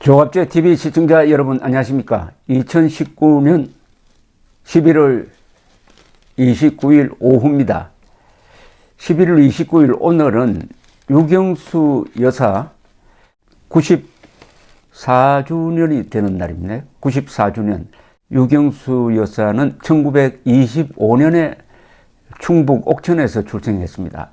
조갑제 TV 시청자 여러분 안녕하십니까? 2019년 11월 29일 오후입니다. 11월 29일 오늘은 유경수 여사 94주년이 되는 날입니다. 94주년. 유경수 여사는 1925년에 충북 옥천에서 출생했습니다.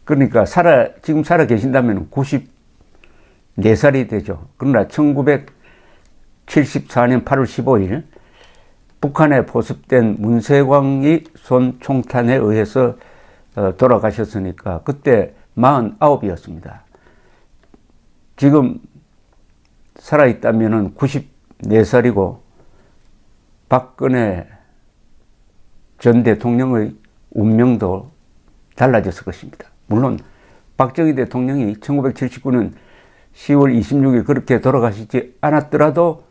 그러니까 지금 살아 계신다면 94살이 되죠. 그러나 1974년 8월 15일 북한에 포섭된 문세광이 쏜 총탄에 의해서 돌아가셨으니까 그때 49이었습니다. 지금 살아있다면 94살이고 박근혜 전 대통령의 운명도 달라졌을 것입니다. 물론 박정희 대통령이 1979년 10월 26일 그렇게 돌아가시지 않았더라도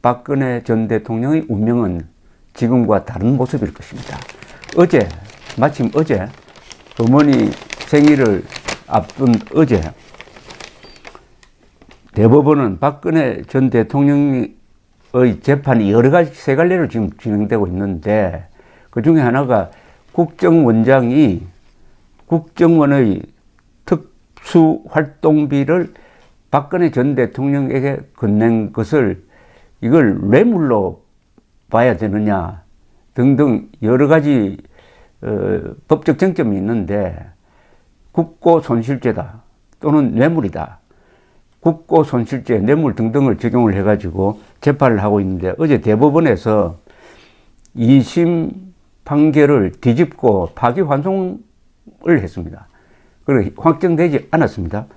박근혜 전 대통령의 운명은 지금과 다른 모습일 것입니다. 마침 어제 어머니 생일을 앞둔 어제 대법원은 박근혜 전 대통령의 재판이 여러 가지 세 갈래로 지금 진행되고 있는데 그 중에 하나가 국정원장이 국정원의 특수활동비를 박근혜 전 대통령에게 건넨 것을 이걸 뇌물로 봐야 되느냐 등등 여러 가지 법적 쟁점이 있는데 국고손실죄다 또는 뇌물이다. 국고손실죄, 뇌물 등등을 적용을 해가지고 재판을 하고 있는데 어제 대법원에서 2심 판결을 뒤집고 파기환송을 했습니다. 그리고 확정되지 않았습니다.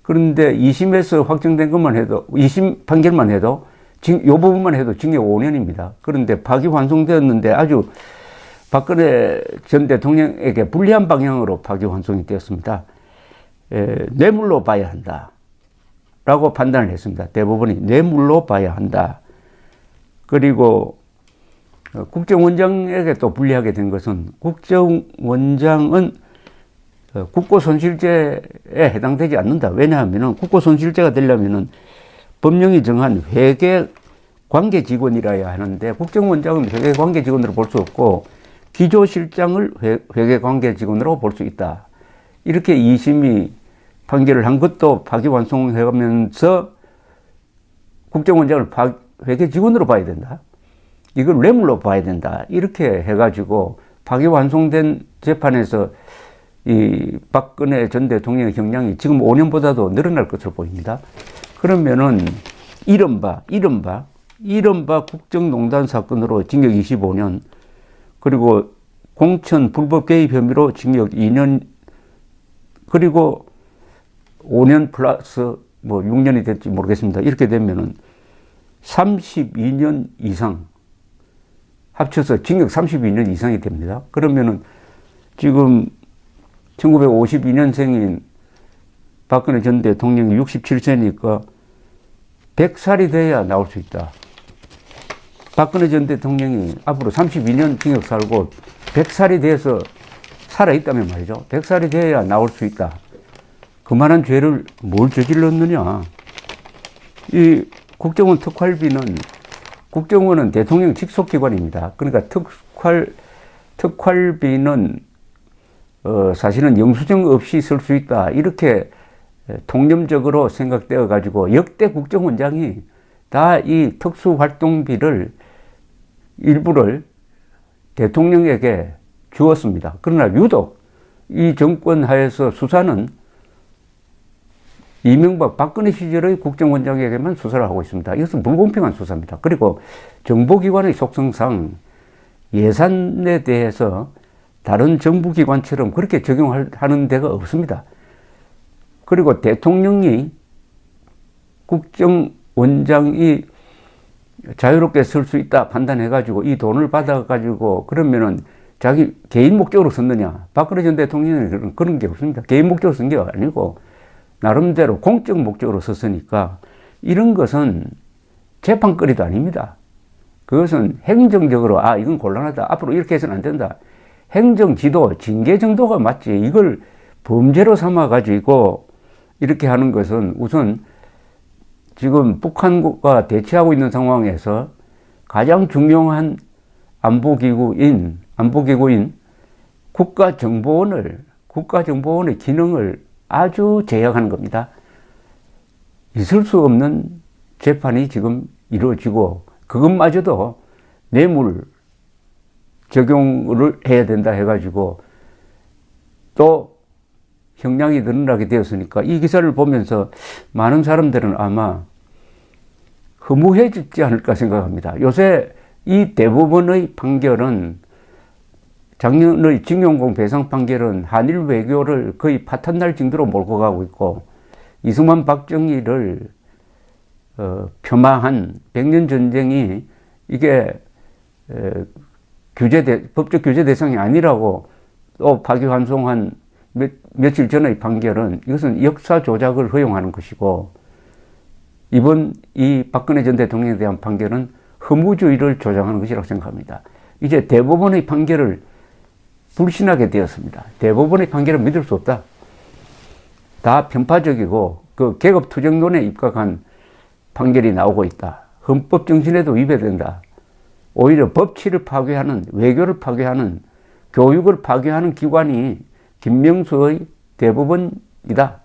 그런데 2심에서 확정된 것만 해도 2심 판결만 해도 이 부분만 해도 징역 5년입니다. 그런데 파기환송되었는데 아주 박근혜 전 대통령에게 불리한 방향으로 파기환송이 되었습니다. 뇌물로 봐야 한다 라고 판단을 했습니다. 대법원이 뇌물로 봐야 한다. 그리고 국정원장에게 또 불리하게 된 것은 국정원장은 국고손실죄에 해당되지 않는다. 왜냐하면 국고손실죄가 되려면 법령이 정한 회계관계직원이라야 하는데 국정원장은 회계관계직원으로 볼 수 없고 기조실장을 회계관계직원으로 볼 수 있다. 이렇게 2심이 판결을 한 것도 파기환송해가면서 국정원장을 회계직원으로 봐야 된다. 이걸 뇌물로 봐야 된다. 이렇게 해가지고 파기환송된 재판에서 이 박근혜 전 대통령의 형량이 지금 5년보다도 늘어날 것으로 보입니다. 그러면은 이른바 국정농단 사건으로 징역 25년 그리고 공천 불법 개입 혐의로 징역 2년 그리고 5년 플러스 6년이 될지 모르겠습니다. 이렇게 되면은 32년 이상 합쳐서 징역 32년 이상이 됩니다. 그러면은 지금 1952년생인 박근혜 전 대통령이 67세니까 100살이 돼야 나올 수 있다. 박근혜 전 대통령이 앞으로 32년 징역 살고 100살이 돼서 살아있다면 말이죠. 100살이 돼야 나올 수 있다. 그만한 죄를 뭘 저질렀느냐. 이 국정원 국정원은 대통령 직속기관입니다. 그러니까 특활비는 사실은 영수증 없이 쓸 수 있다. 이렇게 통념적으로 생각되어 가지고 역대 국정원장이 다 이 특수활동비를 일부를 대통령에게 주었습니다. 그러나 유독 이 정권 하에서 수사는 이명박 박근혜 시절의 국정원장에게만 수사를 하고 있습니다. 이것은 불공평한 수사입니다. 그리고 정보기관의 속성상 예산에 대해서 다른 정부기관처럼 그렇게 적용하는 데가 없습니다. 그리고 대통령이 국정원장이 자유롭게 쓸 수 있다 판단해가지고 이 돈을 받아가지고 그러면은 자기 개인 목적으로 썼느냐. 박근혜 전 대통령은 그런 게 없습니다. 개인 목적으로 쓴 게 아니고 나름대로 공적 목적으로 썼으니까 이런 것은 재판거리도 아닙니다. 그것은 행정적으로 이건 곤란하다. 앞으로 이렇게 해서는 안 된다. 행정지도, 징계 정도가 맞지. 이걸 범죄로 삼아가지고 이렇게 하는 것은 우선 지금 북한과 대치하고 있는 상황에서 가장 중요한 안보기구인 국가정보원의 기능을 아주 제약하는 겁니다. 있을 수 없는 재판이 지금 이루어지고 그것마저도 뇌물 적용을 해야 된다 해가지고 또 형량이 늘어나게 되었으니까 이 기사를 보면서 많은 사람들은 아마 허무해지지 않을까 생각합니다. 요새 이 대법원의 판결은 작년의 징용공 배상 판결은 한일 외교를 거의 파탄날 정도로 몰고 가고 있고 이승만 박정희를 폄하한 백년 전쟁이 이게 법적 규제 대상이 아니라고 또 파기환송한 며칠 전의 판결은 이것은 역사 조작을 허용하는 것이고 이번 이 박근혜 전 대통령에 대한 판결은 허무주의를 조장하는 것이라고 생각합니다. 이제 대법원의 판결을 불신하게 되었습니다. 대법원의 판결은 믿을 수 없다. 다 편파적이고 그 계급투쟁론에 입각한 판결이 나오고 있다. 헌법 정신에도 위배된다. 오히려 법치를 파괴하는, 외교를 파괴하는, 교육을 파괴하는 기관이 김명수의 대법원이다.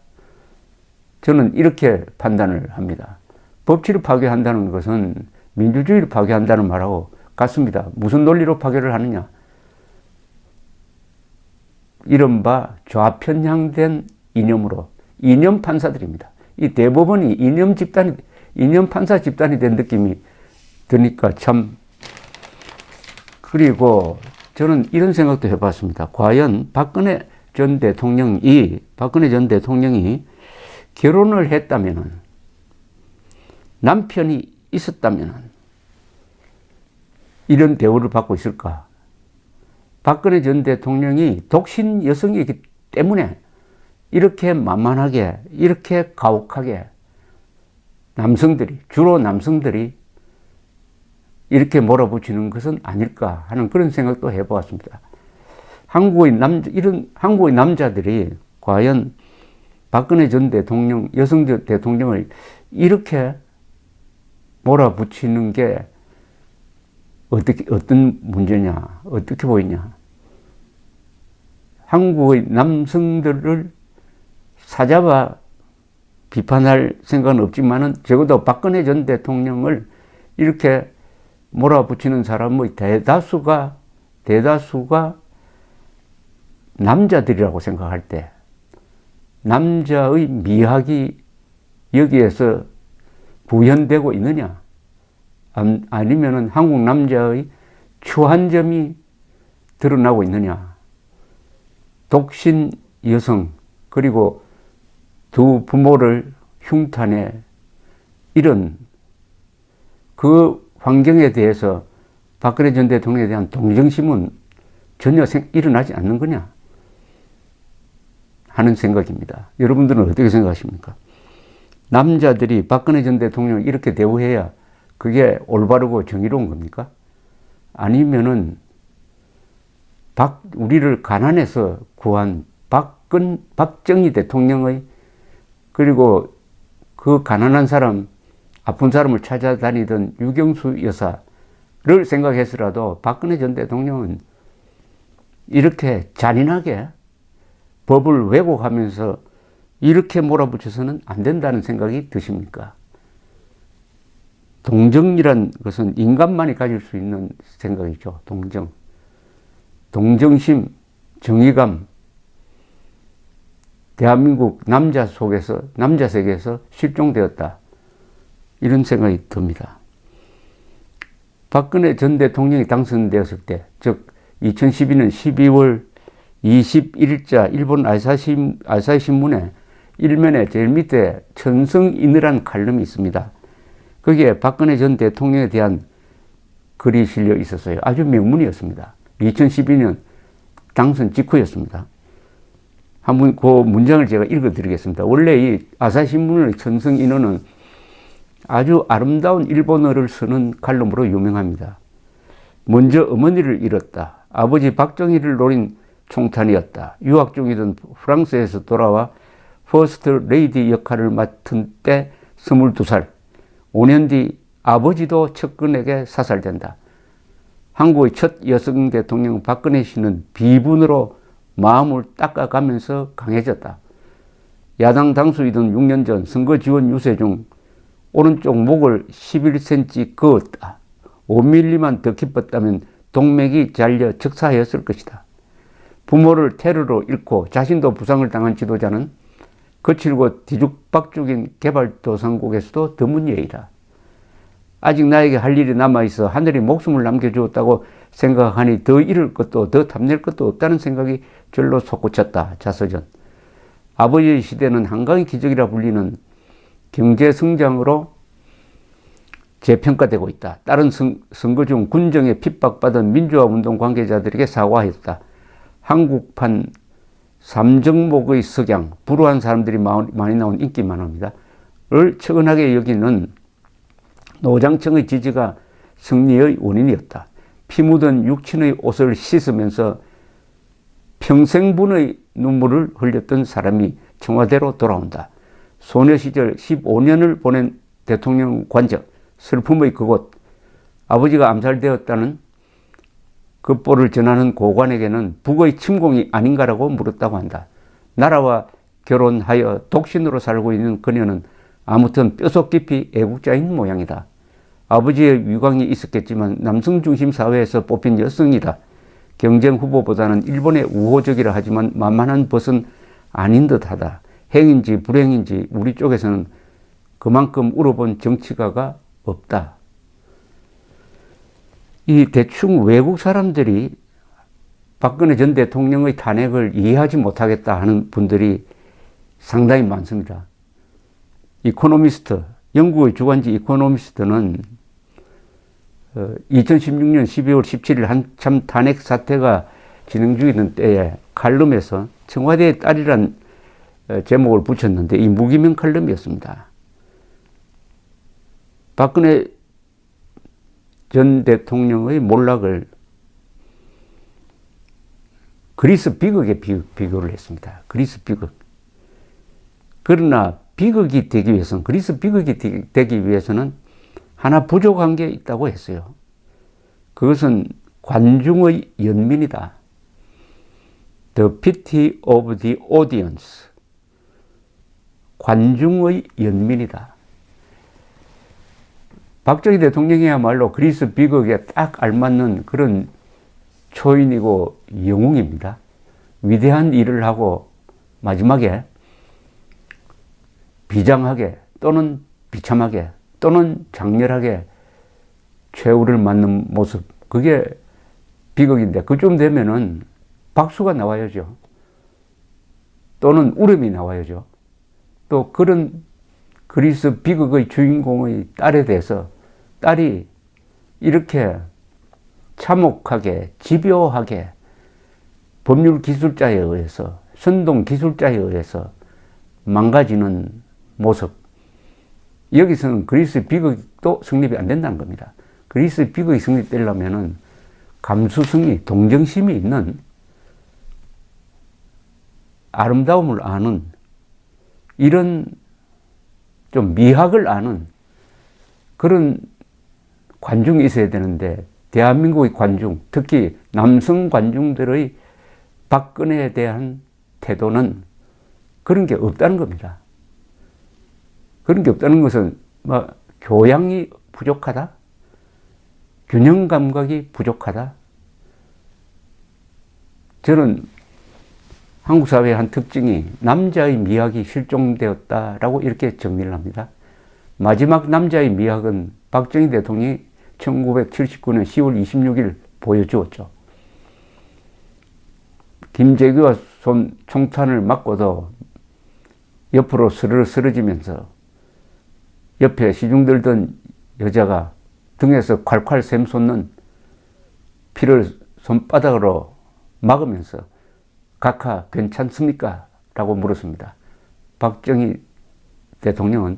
저는 이렇게 판단을 합니다. 법치를 파괴한다는 것은 민주주의를 파괴한다는 말하고 같습니다. 무슨 논리로 파괴를 하느냐? 이른바 좌편향된 이념으로, 이념 판사들입니다. 이 대법원이 이념 판사 집단이 된 느낌이 드니까 참. 그리고 저는 이런 생각도 해봤습니다. 과연 박근혜 전 대통령이 결혼을 했다면은, 남편이 있었다면은 이런 대우를 받고 있을까? 박근혜 전 대통령이 독신 여성이기 때문에 이렇게 만만하게, 이렇게 가혹하게 주로 남성들이 이렇게 몰아붙이는 것은 아닐까 하는 그런 생각도 해보았습니다. 한국의 남자들이 과연 박근혜 전 대통령, 여성 대통령을 이렇게 몰아붙이는 게 어떤 문제냐, 어떻게 보이냐. 한국의 남성들을 사잡아 비판할 생각은 없지만은 적어도 박근혜 전 대통령을 이렇게 몰아붙이는 사람의 대다수가 남자들이라고 생각할 때 남자의 미학이 여기에서 구현되고 있느냐, 아니면은 한국 남자의 추한 점이 드러나고 있느냐. 독신 여성, 그리고 두 부모를 흉탄해, 이런 그 환경에 대해서 박근혜 전 대통령에 대한 동정심은 전혀 일어나지 않는 거냐 하는 생각입니다. 여러분들은 어떻게 생각하십니까? 남자들이 박근혜 전 대통령을 이렇게 대우해야 그게 올바르고 정의로운 겁니까? 아니면은 우리를 가난해서 구한 박정희 대통령의, 그리고 그 가난한 사람, 아픈 사람을 찾아다니던 유경수 여사를 생각해서라도 박근혜 전 대통령은 이렇게 잔인하게 법을 왜곡하면서 이렇게 몰아붙여서는 안 된다는 생각이 드십니까? 동정이란 것은 인간만이 가질 수 있는 생각이죠. 동정심, 정의감, 대한민국 남자 세계에서 실종되었다. 이런 생각이 듭니다. 박근혜 전 대통령이 당선되었을 때, 즉 2012년 12월 21일자 일본 아사히 신문에 일면에 제일 밑에 천성인이라는 칼럼이 있습니다. 거기에 박근혜 전 대통령에 대한 글이 실려 있었어요. 아주 명문이었습니다. 2012년 당선 직후였습니다. 한번 그 문장을 제가 읽어드리겠습니다. 원래 이 아사히 신문의 천성인어는 아주 아름다운 일본어를 쓰는 칼럼으로 유명합니다. 먼저 어머니를 잃었다. 아버지 박정희를 노린 총탄이었다. 유학 중이던 프랑스에서 돌아와 퍼스트 레이디 역할을 맡은 때 22살. 5년 뒤 아버지도 측근에게 사살된다. 한국의 첫 여성 대통령 박근혜 씨는 비분으로 마음을 닦아가면서 강해졌다. 야당 당수이던 6년 전 선거 지원 유세 중 오른쪽 목을 11cm 그었다. 5mm만 더 깊었다면 동맥이 잘려 즉사하였을 것이다. 부모를 테러로 잃고 자신도 부상을 당한 지도자는 거칠고 뒤죽박죽인 개발도상국에서도 드문 예이다. 아직 나에게 할 일이 남아있어 하늘이 목숨을 남겨주었다고 생각하니 더 잃을 것도 더 탐낼 것도 없다는 생각이 절로 솟구쳤다. 자서전. 아버지의 시대는 한강의 기적이라 불리는 경제성장으로 재평가되고 있다. 다른 선거 중 군정에 핍박받은 민주화운동 관계자들에게 사과하였다. 한국판 3정목의 석양, 불우한 사람들이 많이 나온 인기 만화입니다. 을 측은하게 여기는 노장청의 지지가 승리의 원인이었다. 피 묻은 육친의 옷을 씻으면서 평생분의 눈물을 흘렸던 사람이 청와대로 돌아온다. 소녀 시절 15년을 보낸 대통령 관저, 슬픔의 그곳, 아버지가 암살되었다는 급보를 전하는 고관에게는 북의 침공이 아닌가라고 물었다고 한다. 나라와 결혼하여 독신으로 살고 있는 그녀는 아무튼 뼛속 깊이 애국자인 모양이다. 아버지의 위광이 있었겠지만 남성 중심 사회에서 뽑힌 여성이다. 경쟁 후보보다는 일본의 우호적이라 하지만 만만한 벗은 아닌 듯하다. 행인지 불행인지 우리 쪽에서는 그만큼 울어본 정치가가 없다. 이 대충 외국 사람들이 박근혜 전 대통령의 탄핵을 이해하지 못하겠다 하는 분들이 상당히 많습니다. 이코노미스트, 영국의 주간지 이코노미스트는 2016년 12월 17일 한참 탄핵 사태가 진행 중이던 때에 칼럼에서 청와대의 딸이란 제목을 붙였는데 이 무기명 칼럼이었습니다. 박근혜 전 대통령의 몰락을 그리스 비극에 비교를 했습니다. 그리스 비극. 그러나 비극이 되기 위해서는, 그리스 비극이 되기 위해서는 하나 부족한 게 있다고 했어요. 그것은 관중의 연민이다. The pity of the audience. 관중의 연민이다. 박정희 대통령이야말로 그리스 비극에 딱 알맞는 그런 초인이고 영웅입니다. 위대한 일을 하고 마지막에 비장하게 또는 비참하게 또는 장렬하게 최후를 맞는 모습, 그게 비극인데 그쯤 되면은 박수가 나와야죠. 또는 울음이 나와야죠. 또 그런 그리스 비극의 주인공의 딸에 대해서 딸이 이렇게 참혹하게 집요하게 법률 기술자에 의해서, 선동 기술자에 의해서 망가지는 모습, 여기서는 그리스 비극도 성립이 안 된다는 겁니다. 그리스 비극이 성립되려면은 감수성이, 동정심이 있는, 아름다움을 아는, 이런 좀 미학을 아는 그런 관중이 있어야 되는데, 대한민국의 관중, 특히 남성 관중들의 박근혜에 대한 태도는 그런 게 없다는 겁니다. 그런 게 없다는 것은 뭐 교양이 부족하다? 균형 감각이 부족하다? 저는 한국 사회의 한 특징이 남자의 미학이 실종되었다라고 이렇게 정리를 합니다. 마지막 남자의 미학은 박정희 대통령이 1979년 10월 26일 보여주었죠. 김재규가 쏜 총탄을 맞고도 옆으로 스르르 쓰러지면서 옆에 시중 들던 여자가 등에서 콸콸 샘솟는 피를 손바닥으로 막으면서 각하 괜찮습니까? 라고 물었습니다. 박정희 대통령은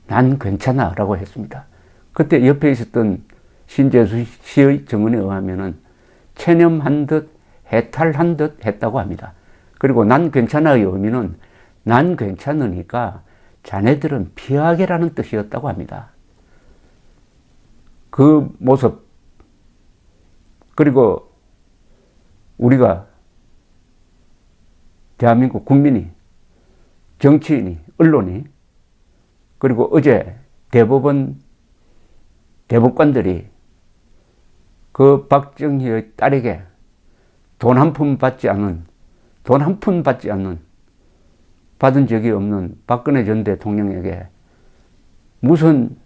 난 괜찮아 라고 했습니다. 그때 옆에 있었던 신재수 씨의 증언에 의하면은 체념한 듯 해탈한 듯 했다고 합니다. 그리고 난 괜찮아의 의미는 난 괜찮으니까 자네들은 피하게라는 뜻이었다고 합니다. 그 모습, 그리고 우리가 대한민국 국민이, 정치인이, 언론이, 그리고 어제 대법관들이 그 박정희의 딸에게 돈 한 푼 받지 않는, 받은 적이 없는 박근혜 전 대통령에게 무슨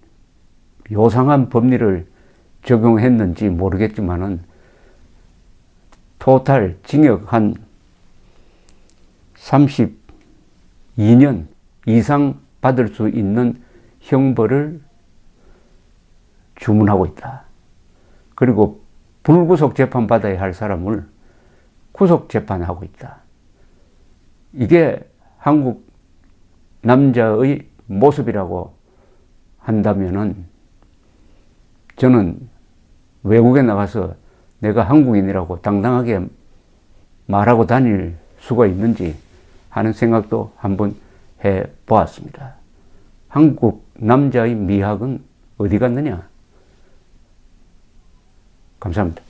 요상한 법리를 적용했는지 모르겠지만은 토탈 징역 한 32년 이상 받을 수 있는 형벌을 주문하고 있다. 그리고 불구속 재판 받아야 할 사람을 구속 재판하고 있다. 이게 한국 남자의 모습이라고 한다면은 저는 외국에 나가서 내가 한국인이라고 당당하게 말하고 다닐 수가 있는지 하는 생각도 한번 해 보았습니다. 한국 남자의 미학은 어디 갔느냐? 감사합니다.